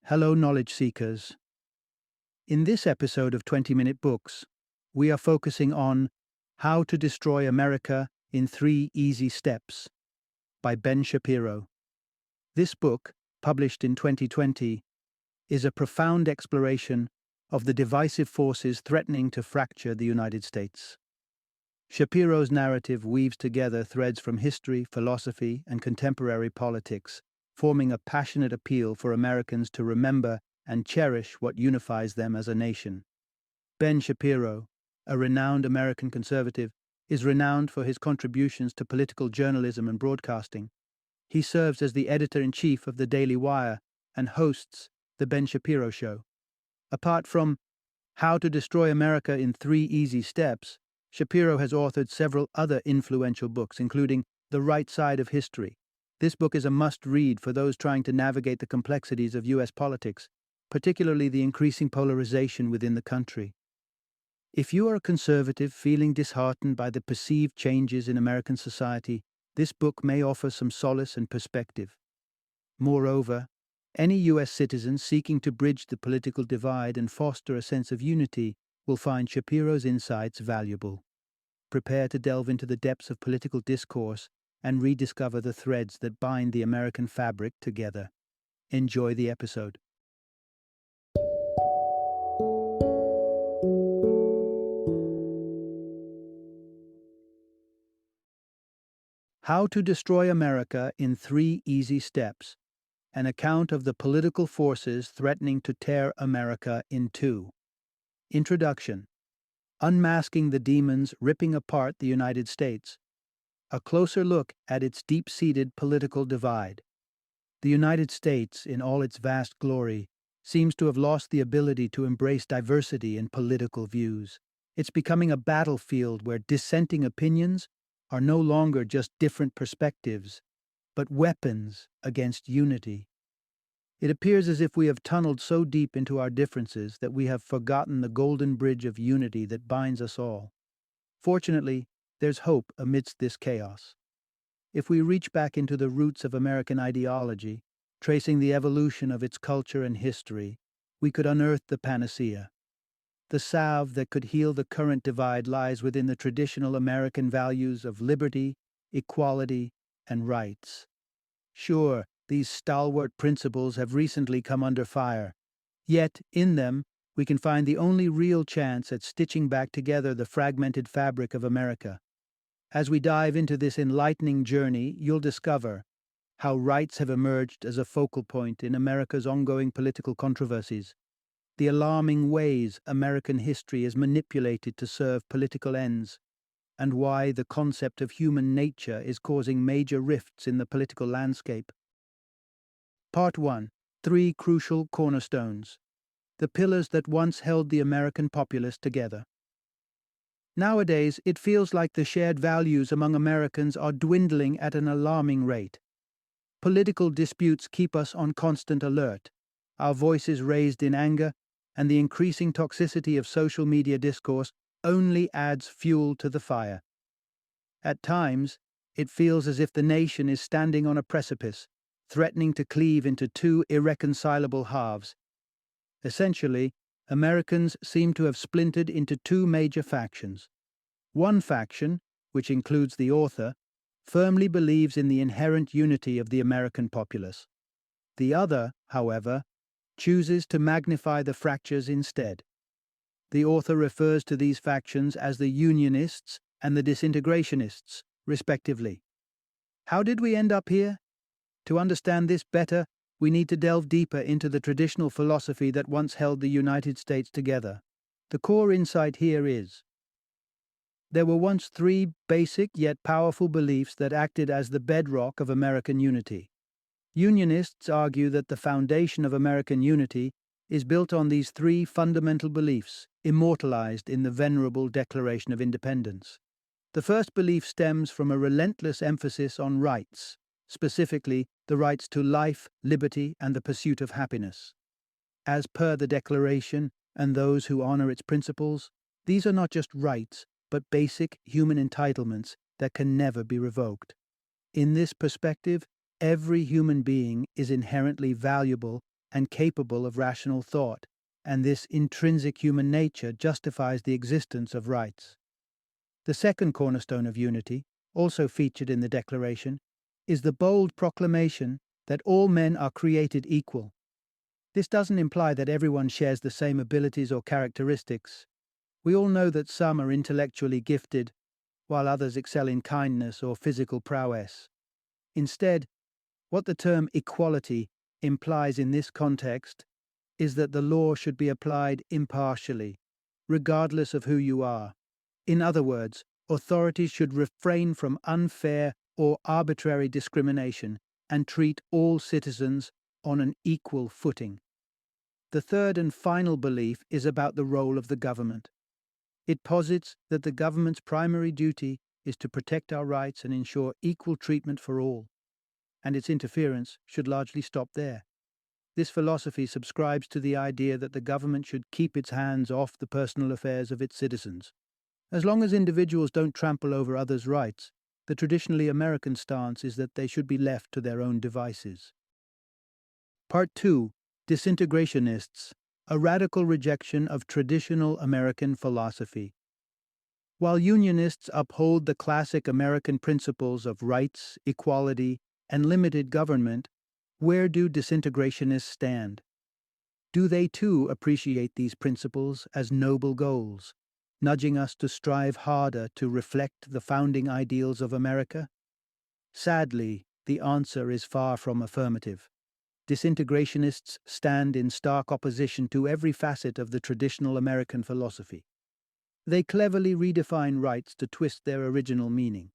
Hello, knowledge seekers. In this episode of 20-Minute Books, we are focusing on How to Destroy America in 3 Easy Steps by Ben Shapiro. This book, published in 2020, is a profound exploration of the divisive forces threatening to fracture the United States. Shapiro's narrative weaves together threads from history, philosophy, and contemporary politics, forming a passionate appeal for Americans to remember and cherish what unifies them as a nation. Ben Shapiro, a renowned American conservative, is renowned for his contributions to political journalism and broadcasting. He serves as the editor-in-chief of the Daily Wire and hosts The Ben Shapiro Show. Apart from How to Destroy America in 3 Easy Steps, Shapiro has authored several other influential books, including The Right Side of History. This book is a must-read for those trying to navigate the complexities of U.S. politics, particularly the increasing polarization within the country. If you are a conservative feeling disheartened by the perceived changes in American society, this book may offer some solace and perspective. Moreover, any U.S. citizen seeking to bridge the political divide and foster a sense of unity will find Shapiro's insights valuable. Prepare to delve into the depths of political discourse and rediscover the threads that bind the American fabric together. Enjoy the episode. How to Destroy America in 3 Easy Steps, an account of the political forces threatening to tear America in two. Introduction. Unmasking the demons ripping apart the United States. A closer look at its deep-seated political divide. The United States, in all its vast glory, seems to have lost the ability to embrace diversity in political views. It's becoming a battlefield where dissenting opinions are no longer just different perspectives, but weapons against unity. It appears as if we have tunneled so deep into our differences that we have forgotten the golden bridge of unity that binds us all. Fortunately, there's hope amidst this chaos. If we reach back into the roots of American ideology, tracing the evolution of its culture and history, we could unearth the panacea. The salve that could heal the current divide lies within the traditional American values of liberty, equality, and rights. Sure, these stalwart principles have recently come under fire. Yet, in them, we can find the only real chance at stitching back together the fragmented fabric of America. As we dive into this enlightening journey, you'll discover how rights have emerged as a focal point in America's ongoing political controversies, the alarming ways American history is manipulated to serve political ends, and why the concept of human nature is causing major rifts in the political landscape. Part 1. 3 Crucial Cornerstones. The pillars that once held the American populace together. Nowadays, it feels like the shared values among Americans are dwindling at an alarming rate. Political disputes keep us on constant alert, our voices raised in anger, and the increasing toxicity of social media discourse only adds fuel to the fire. At times, it feels as if the nation is standing on a precipice, threatening to cleave into 2 irreconcilable halves. Essentially, Americans seem to have splintered into 2 major factions. One faction, which includes the author, firmly believes in the inherent unity of the American populace. The other, however, chooses to magnify the fractures instead. The author refers to these factions as the Unionists and the Disintegrationists, respectively. How did we end up here? To understand this better, we need to delve deeper into the traditional philosophy that once held the United States together. The core insight here is: there were once 3 basic yet powerful beliefs that acted as the bedrock of American unity. Unionists argue that the foundation of American unity is built on these 3 fundamental beliefs, immortalized in the venerable Declaration of Independence. The first belief stems from a relentless emphasis on rights, specifically the rights to life, liberty, and the pursuit of happiness. As per the Declaration and those who honor its principles, these are not just rights, but basic human entitlements that can never be revoked. In this perspective, every human being is inherently valuable and capable of rational thought, and this intrinsic human nature justifies the existence of rights. The second cornerstone of unity, also featured in the Declaration, is the bold proclamation that all men are created equal. This doesn't imply that everyone shares the same abilities or characteristics. We all know that some are intellectually gifted, while others excel in kindness or physical prowess. Instead, what the term equality implies in this context is that the law should be applied impartially, regardless of who you are. In other words, authorities should refrain from unfair or arbitrary discrimination and treat all citizens on an equal footing. The third and final belief is about the role of the government. It posits that the government's primary duty is to protect our rights and ensure equal treatment for all, and its interference should largely stop there. This philosophy subscribes to the idea that the government should keep its hands off the personal affairs of its citizens. As long as individuals don't trample over others' rights, the traditionally American stance is that they should be left to their own devices. Part 2. Disintegrationists, a radical rejection of traditional American philosophy. While Unionists uphold the classic American principles of rights, equality, and limited government, where do disintegrationists stand? Do they too appreciate these principles as noble goals, nudging us to strive harder to reflect the founding ideals of America? Sadly, the answer is far from affirmative. Disintegrationists stand in stark opposition to every facet of the traditional American philosophy. They cleverly redefine rights to twist their original meaning.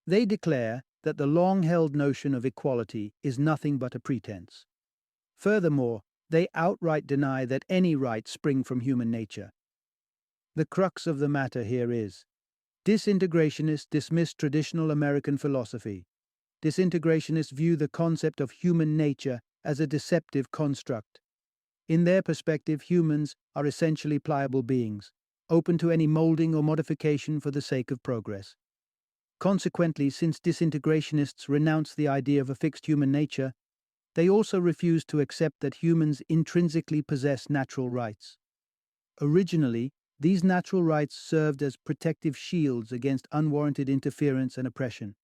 They declare that the long-held notion of equality is nothing but a pretense. Furthermore, they outright deny that any rights spring from human nature. The crux of the matter here is, disintegrationists dismiss traditional American philosophy. Disintegrationists view the concept of human nature as a deceptive construct. In their perspective, humans are essentially pliable beings, open to any molding or modification for the sake of progress. Consequently, since disintegrationists renounce the idea of a fixed human nature, they also refuse to accept that humans intrinsically possess natural rights. Originally, these natural rights served as protective shields against unwarranted interference and oppression.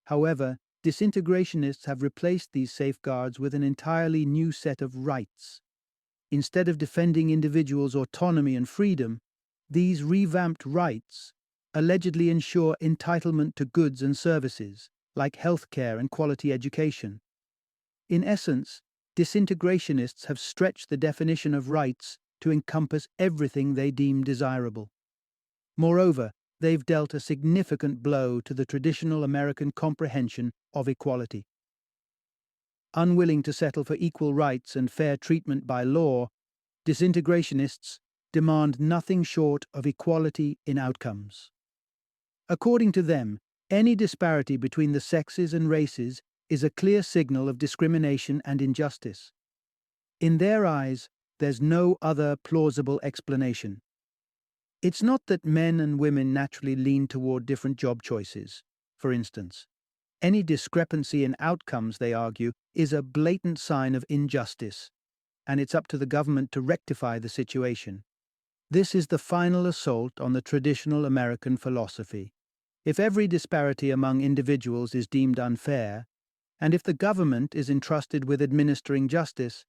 However, disintegrationists have replaced these safeguards with an entirely new set of rights. Instead of defending individuals' autonomy and freedom, these revamped rights allegedly ensure entitlement to goods and services, like healthcare and quality education. In essence, disintegrationists have stretched the definition of rights to encompass everything they deem desirable. Moreover, they've dealt a significant blow to the traditional American comprehension of equality. Unwilling to settle for equal rights and fair treatment by law, disintegrationists demand nothing short of equality in outcomes. According to them, any disparity between the sexes and races is a clear signal of discrimination and injustice. In their eyes, there's no other plausible explanation. It's not that men and women naturally lean toward different job choices, for instance. Any discrepancy in outcomes, they argue, is a blatant sign of injustice, and it's up to the government to rectify the situation. This is the final assault on the traditional American philosophy. If every disparity among individuals is deemed unfair, and if the government is entrusted with administering justice,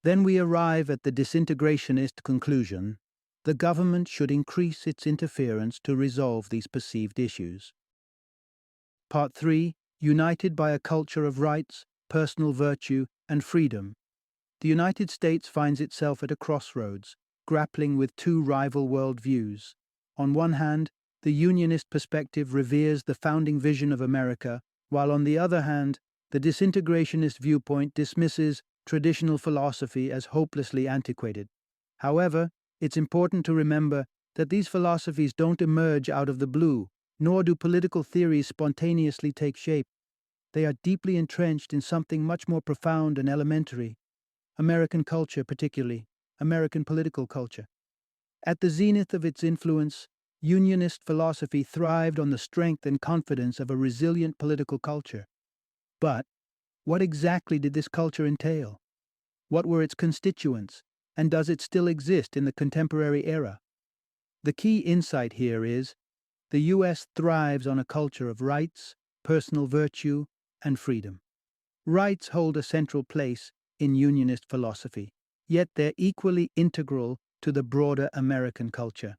then we arrive at the disintegrationist conclusion: the government should increase its interference to resolve these perceived issues. Part 3. United by a culture of rights, personal virtue, and freedom. The United States finds itself at a crossroads, grappling with two rival worldviews. On one hand, the Unionist perspective reveres the founding vision of America, while on the other hand, the disintegrationist viewpoint dismisses traditional philosophy as hopelessly antiquated. However, it's important to remember that these philosophies don't emerge out of the blue, nor do political theories spontaneously take shape. They are deeply entrenched in something much more profound and elementary: American culture, particularly American political culture. At the zenith of its influence, Unionist philosophy thrived on the strength and confidence of a resilient political culture. But what exactly did this culture entail? What were its constituents? And does it still exist in the contemporary era? The key insight here is the U.S. thrives on a culture of rights, personal virtue, and freedom. Rights hold a central place in Unionist philosophy, yet they're equally integral to the broader American culture.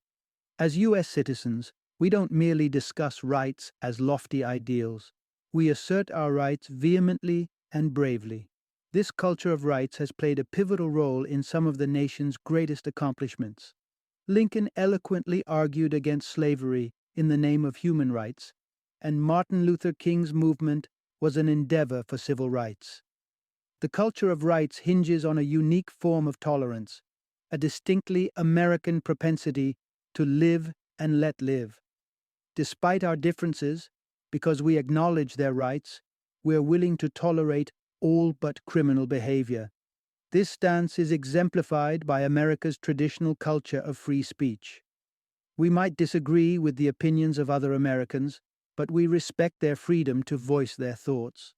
As U.S. citizens, we don't merely discuss rights as lofty ideals, we assert our rights vehemently and bravely. This culture of rights has played a pivotal role in some of the nation's greatest accomplishments. Lincoln eloquently argued against slavery in the name of human rights, and Martin Luther King's movement was an endeavor for civil rights. The culture of rights hinges on a unique form of tolerance, a distinctly American propensity to live and let live. Despite our differences, because we acknowledge their rights, we're willing to tolerate all but criminal behavior. This stance is exemplified by America's traditional culture of free speech. We might disagree with the opinions of other Americans, but we respect their freedom to voice their thoughts.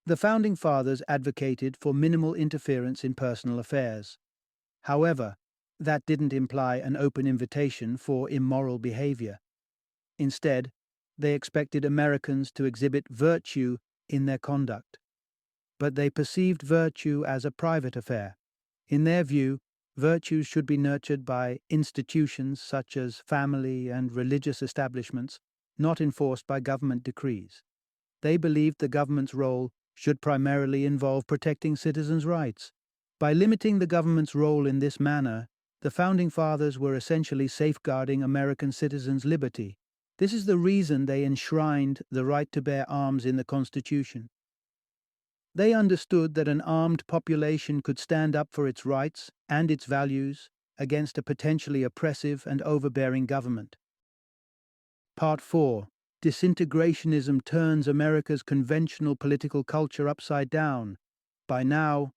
The Founding Fathers advocated for minimal interference in personal affairs. However, that didn't imply an open invitation for immoral behavior. Instead, they expected Americans to exhibit virtue in their conduct. But they perceived virtue as a private affair. In their view, virtues should be nurtured by institutions such as family and religious establishments, not enforced by government decrees. They believed the government's role should primarily involve protecting citizens' rights. By limiting the government's role in this manner, the Founding Fathers were essentially safeguarding American citizens' liberty. This is the reason they enshrined the right to bear arms in the Constitution. They understood that an armed population could stand up for its rights and its values against a potentially oppressive and overbearing government. Part 4. Disintegrationism turns America's conventional political culture upside down. By now,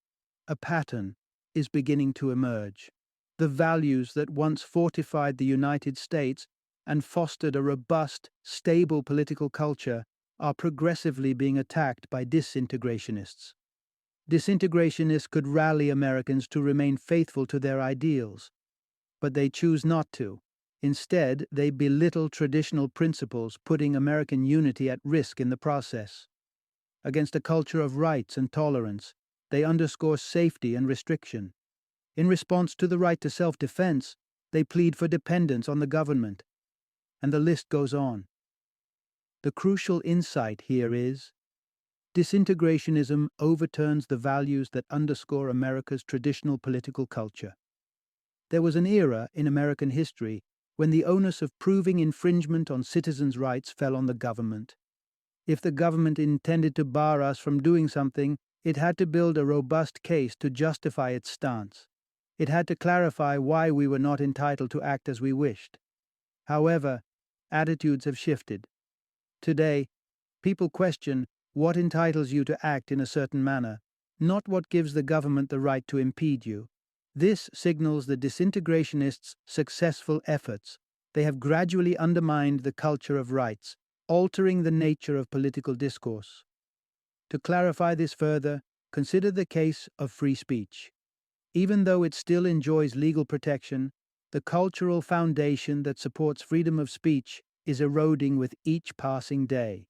a pattern is beginning to emerge. The values that once fortified the United States and fostered a robust, stable political culture are progressively being attacked by disintegrationists. Disintegrationists could rally Americans to remain faithful to their ideals, but they choose not to. Instead, they belittle traditional principles, putting American unity at risk in the process. Against a culture of rights and tolerance, they underscore safety and restriction. In response to the right to self-defense, they plead for dependence on the government. And the list goes on. The crucial insight here is disintegrationism overturns the values that underscore America's traditional political culture. There was an era in American history when the onus of proving infringement on citizens' rights fell on the government. If the government intended to bar us from doing something, it had to build a robust case to justify its stance. It had to clarify why we were not entitled to act as we wished. However, attitudes have shifted. Today, people question what entitles you to act in a certain manner, not what gives the government the right to impede you. This signals the disintegrationists' successful efforts. They have gradually undermined the culture of rights, altering the nature of political discourse. To clarify this further, consider the case of free speech. Even though it still enjoys legal protection, the cultural foundation that supports freedom of speech is eroding with each passing day.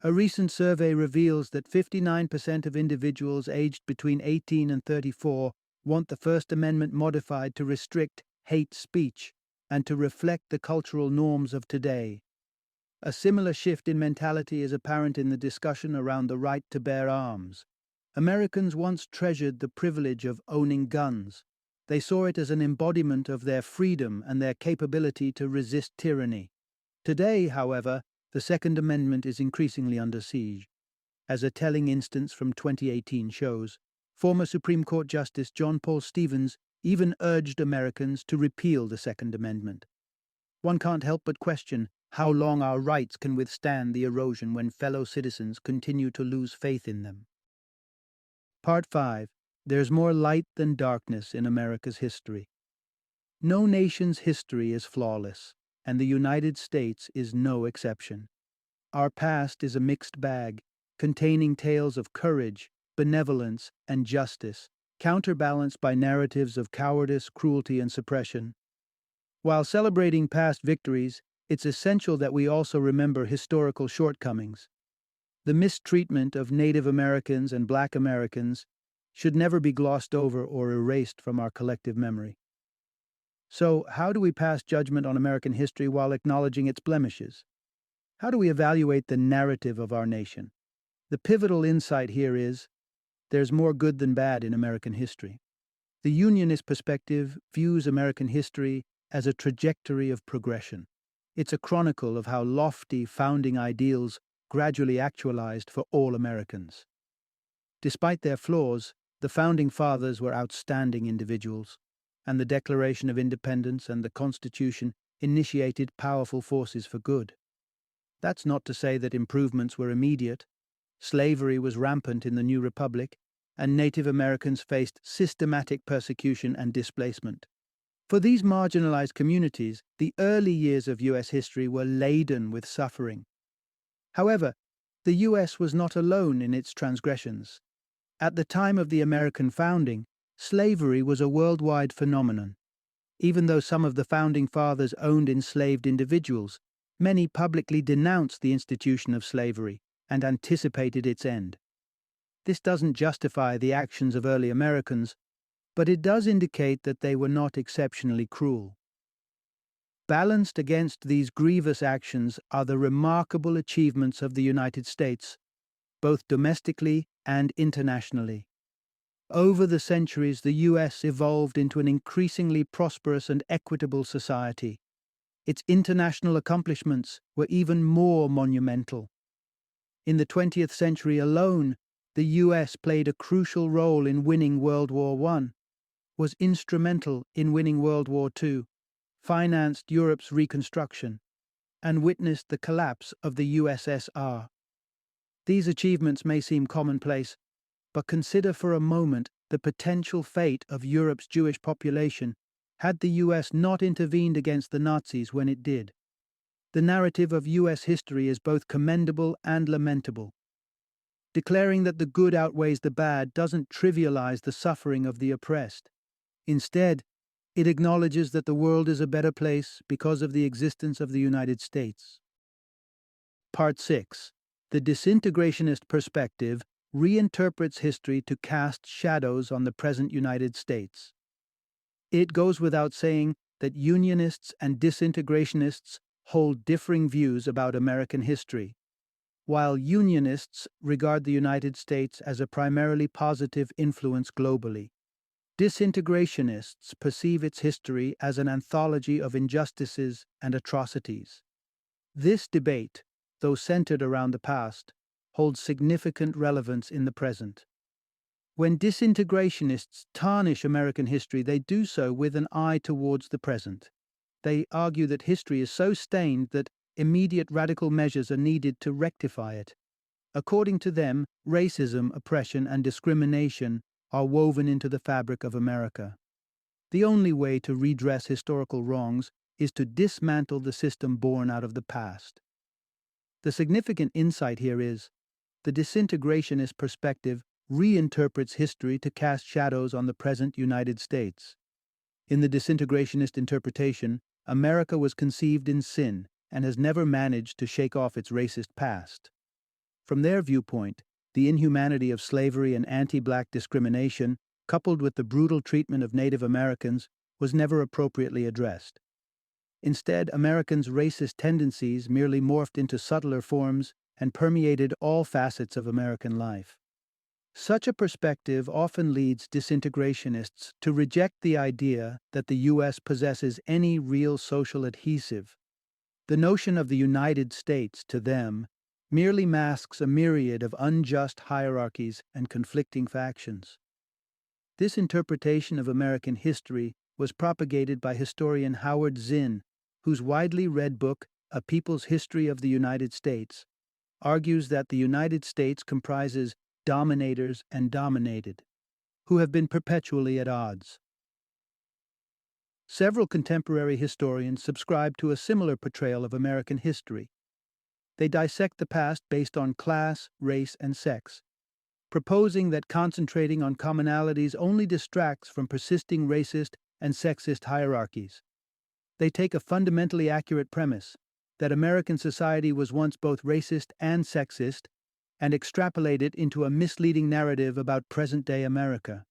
A recent survey reveals that 59% of individuals aged between 18 and 34 want the First Amendment modified to restrict hate speech and to reflect the cultural norms of today. A similar shift in mentality is apparent in the discussion around the right to bear arms. Americans once treasured the privilege of owning guns. They saw it as an embodiment of their freedom and their capability to resist tyranny. Today, however, the Second Amendment is increasingly under siege. As a telling instance from 2018 shows, former Supreme Court Justice John Paul Stevens even urged Americans to repeal the Second Amendment. One can't help but question how long our rights can withstand the erosion when fellow citizens continue to lose faith in them. Part 5. There's more light than darkness in America's history. No nation's history is flawless, and the United States is no exception. Our past is a mixed bag, containing tales of courage, benevolence, and justice, counterbalanced by narratives of cowardice, cruelty, and suppression. While celebrating past victories, it's essential that we also remember historical shortcomings. The mistreatment of Native Americans and Black Americans should never be glossed over or erased from our collective memory. So, how do we pass judgment on American history while acknowledging its blemishes? How do we evaluate the narrative of our nation? The pivotal insight here is there's more good than bad in American history. The Unionist perspective views American history as a trajectory of progression. It's a chronicle of how lofty founding ideals gradually actualized for all Americans. Despite their flaws, the Founding Fathers were outstanding individuals, and the Declaration of Independence and the Constitution initiated powerful forces for good. That's not to say that improvements were immediate. Slavery was rampant in the new republic, and Native Americans faced systematic persecution and displacement. For these marginalized communities, the early years of U.S. history were laden with suffering. However, the U.S. was not alone in its transgressions. At the time of the American founding, slavery was a worldwide phenomenon. Even though some of the Founding Fathers owned enslaved individuals, many publicly denounced the institution of slavery and anticipated its end. This doesn't justify the actions of early Americans, but it does indicate that they were not exceptionally cruel. Balanced against these grievous actions are the remarkable achievements of the United States, both domestically and internationally. Over the centuries, the U.S. evolved into an increasingly prosperous and equitable society. Its international accomplishments were even more monumental. In the 20th century alone, the U.S. played a crucial role in winning World War I, was instrumental in winning World War II, financed Europe's reconstruction, and witnessed the collapse of the USSR. These achievements may seem commonplace, but consider for a moment the potential fate of Europe's Jewish population had the U.S. not intervened against the Nazis when it did. The narrative of U.S. history is both commendable and lamentable. Declaring that the good outweighs the bad doesn't trivialize the suffering of the oppressed. Instead, it acknowledges that the world is a better place because of the existence of the United States. Part 6. The disintegrationist perspective reinterprets history to cast shadows on the present United States. It goes without saying that Unionists and disintegrationists hold differing views about American history. While Unionists regard the United States as a primarily positive influence globally, disintegrationists perceive its history as an anthology of injustices and atrocities. This debate, though centered around the past, holds significant relevance in the present. When disintegrationists tarnish American history, they do so with an eye towards the present. They argue that history is so stained that immediate radical measures are needed to rectify it. According to them, racism, oppression, and discrimination are woven into the fabric of America. The only way to redress historical wrongs is to dismantle the system born out of the past. The significant insight here is the disintegrationist perspective reinterprets history to cast shadows on the present United States. In the disintegrationist interpretation, America was conceived in sin and has never managed to shake off its racist past. From their viewpoint, the inhumanity of slavery and anti-black discrimination, coupled with the brutal treatment of Native Americans, was never appropriately addressed. Instead, Americans' racist tendencies merely morphed into subtler forms and permeated all facets of American life. Such a perspective often leads disintegrationists to reject the idea that the U.S. possesses any real social adhesive. The notion of the United States, to them, merely masks a myriad of unjust hierarchies and conflicting factions. This interpretation of American history was propagated by historian Howard Zinn, whose widely read book, A People's History of the United States, argues that the United States comprises dominators and dominated, who have been perpetually at odds. Several contemporary historians subscribe to a similar portrayal of American history. They dissect the past based on class, race, and sex, proposing that concentrating on commonalities only distracts from persisting racist and sexist hierarchies. They take a fundamentally accurate premise that American society was once both racist and sexist and extrapolate it into a misleading narrative about present-day America.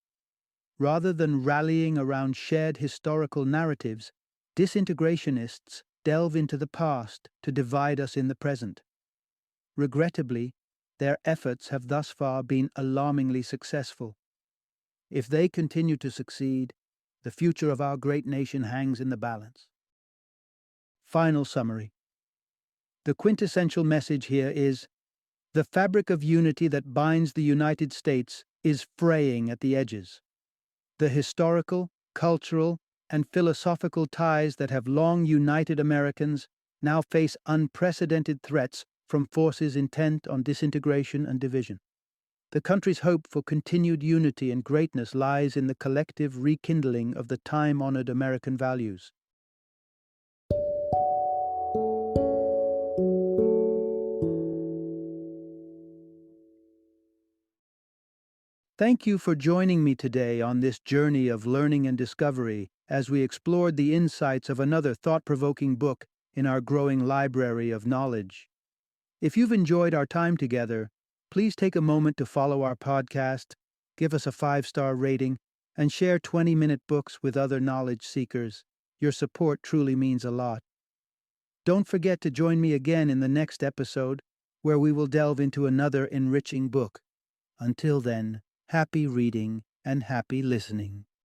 Rather than rallying around shared historical narratives, disintegrationists delve into the past to divide us in the present. Regrettably, their efforts have thus far been alarmingly successful. If they continue to succeed, the future of our great nation hangs in the balance. Final summary. The quintessential message here is: the fabric of unity that binds the United States is fraying at the edges. The historical, cultural, and philosophical ties that have long united Americans now face unprecedented threats from forces intent on disintegration and division. The country's hope for continued unity and greatness lies in the collective rekindling of the time-honored American values. Thank you for joining me today on this journey of learning and discovery as we explored the insights of another thought-provoking book in our growing library of knowledge. If you've enjoyed our time together, please take a moment to follow our podcast, give us a 5-star rating, and share 20-minute books with other knowledge seekers. Your support truly means a lot. Don't forget to join me again in the next episode, where we will delve into another enriching book. Until then, happy reading and happy listening.